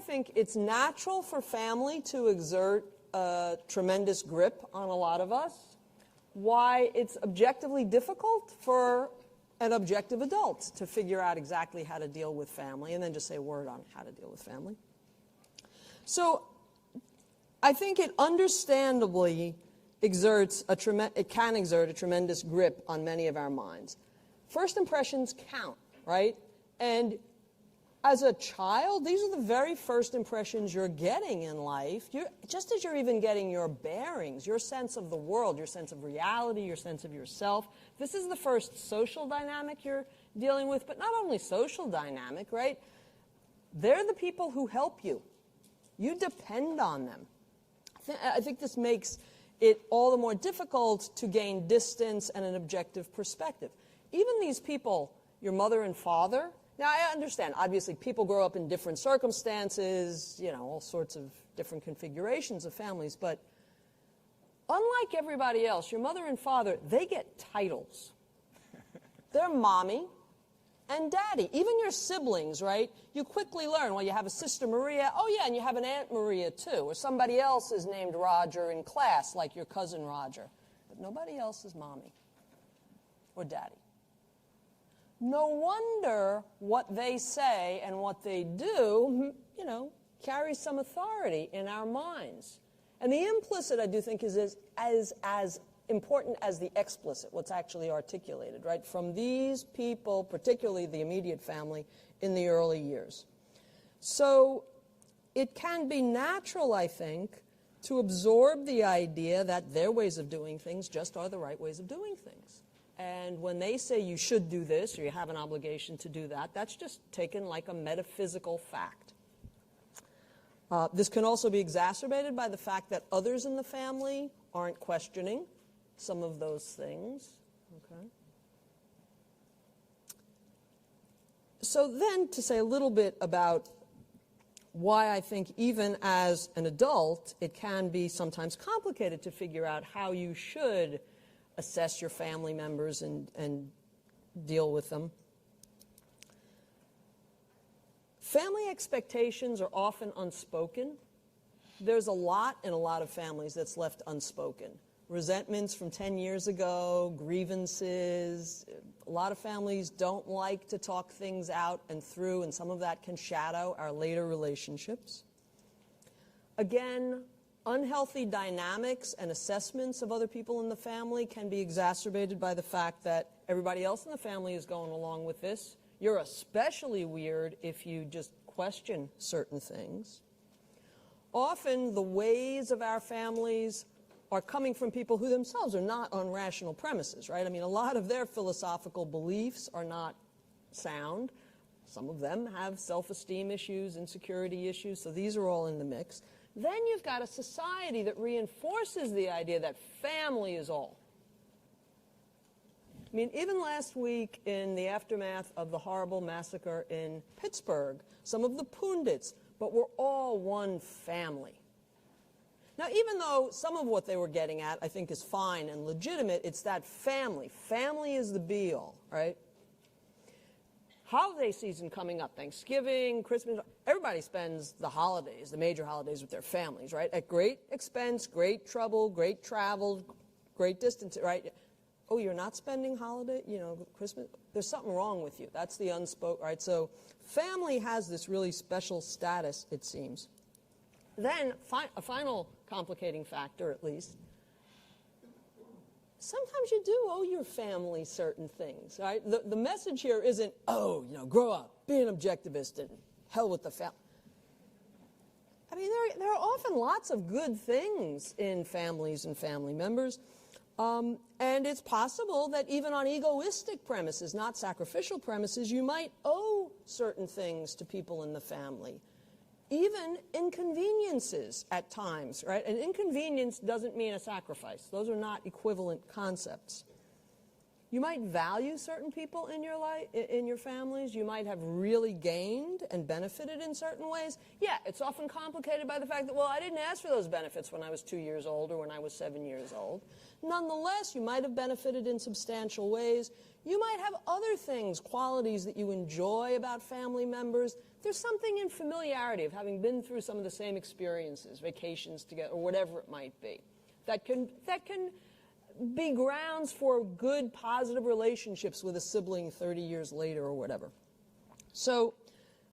think it's natural for family to exert a tremendous grip on a lot of us. Why it's objectively difficult for an objective adult to figure out exactly how to deal with family, and then just say a word on how to deal with family. So I think it understandably it can exert a tremendous grip on many of our minds. First impressions count, right? And as a child, these are the very first impressions you're getting in life, just as you're even getting your bearings, your sense of the world, your sense of reality, your sense of yourself. This is the first social dynamic you're dealing with, but not only social dynamic, right? They're the people who help you. You depend on them. I think this makes it all the more difficult to gain distance and an objective perspective. Even these people, your mother and father, now I understand, obviously people grow up in different circumstances, you know, all sorts of different configurations of families, but unlike everybody else, your mother and father, they get titles. They're mommy and daddy. Even your siblings, right? You quickly learn, well, you have a sister Maria, oh yeah, and you have an Aunt Maria too, or somebody else is named Roger in class, like your cousin Roger. But nobody else is mommy or daddy. No wonder what they say and what they do, you know, carries some authority in our minds. And the implicit, I do think, is as important as the explicit, what's actually articulated, right, from these people, particularly the immediate family, in the early years. So it can be natural, I think, to absorb the idea that their ways of doing things just are the right ways of doing things. And when they say you should do this or you have an obligation to do that, that's just taken like a metaphysical fact. This can also be exacerbated by the fact that others in the family aren't questioning some of those things. Okay. So then to say a little bit about why I think even as an adult it can be sometimes complicated to figure out how you should assess your family members and deal with them. Family expectations are often unspoken. There's a lot in a lot of families that's left unspoken. Resentments from 10 years ago, grievances. A lot of families don't like to talk things out and through, and some of that can shadow our later relationships. Again, unhealthy dynamics and assessments of other people in the family can be exacerbated by the fact that everybody else in the family is going along with this. You're especially weird if you just question certain things. Often the ways of our families are coming from people who themselves are not on rational premises, right? I mean, a lot of their philosophical beliefs are not sound. Some of them have self-esteem issues, insecurity issues, so these are all in the mix. Then you've got a society that reinforces the idea that family is all. I mean, even last week in the aftermath of the horrible massacre in Pittsburgh, some of the pundits, but we're all one family. Now, even though some of what they were getting at, I think, is fine and legitimate, it's that family. Family is the be-all, right? Holiday season coming up, Thanksgiving, Christmas, everybody spends the holidays, the major holidays with their families, right? At great expense, great trouble, great travel, great distance, right? Oh, you're not spending holiday, you know, Christmas? There's something wrong with you. That's the unspoken, right? So family has this really special status, it seems. Then, a final complicating factor, at least, sometimes you do owe your family certain things, right? The message here isn't, oh, you know, grow up, be an objectivist, and hell with the family. I mean, there are often lots of good things in families and family members, and it's possible that even on egoistic premises, not sacrificial premises, you might owe certain things to people in the family. Even inconveniences at times, right? An inconvenience doesn't mean a sacrifice. Those are not equivalent concepts. You might value certain people in your life, in your families. You might have really gained and benefited in certain ways. Yeah, it's often complicated by the fact that, well, I didn't ask for those benefits when I was 2 years old or when I was 7 years old. Nonetheless, you might have benefited in substantial ways. You might have other things, qualities that you enjoy about family members. There's something in familiarity of having been through some of the same experiences, vacations together, or whatever it might be, that can be grounds for good, positive relationships with a sibling 30 years later or whatever. So